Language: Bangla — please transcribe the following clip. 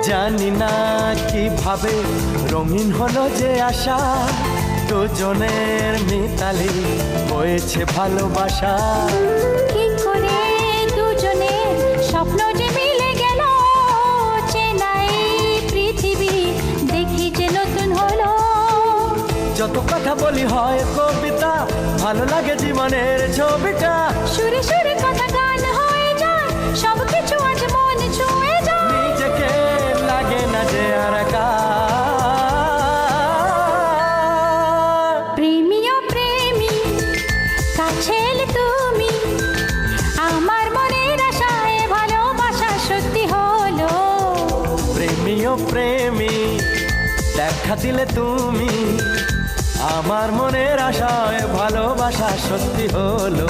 জানি না কিভাবে রঙিন হলো যে আশা, দুজনের মিতালি হয়েছে ভালোবাসা। কি করে দুজনের স্বপ্ন যে মিলে গেল, চেনাই পৃথিবী দেখি যে নতুন হলো। যত কথা বলি হয় কবিতা, ভালো লাগে জীবনের ছবিটা। সুরে সুরে কথা গান হয়ে যায়, সবকিছু আজ মন ছুঁয়ে যায়। নিজেকে লাগে না যে আর একা। প্রেমী ও প্রেমী কাছে এলে তুমি, আমার মনের আশায় ভালোবাসা সত্যি হলো। প্রেমী ও প্রেমী দেখা দিলে তুমি, আমার মনের আশায় ভালোবাসা সত্যি হলো।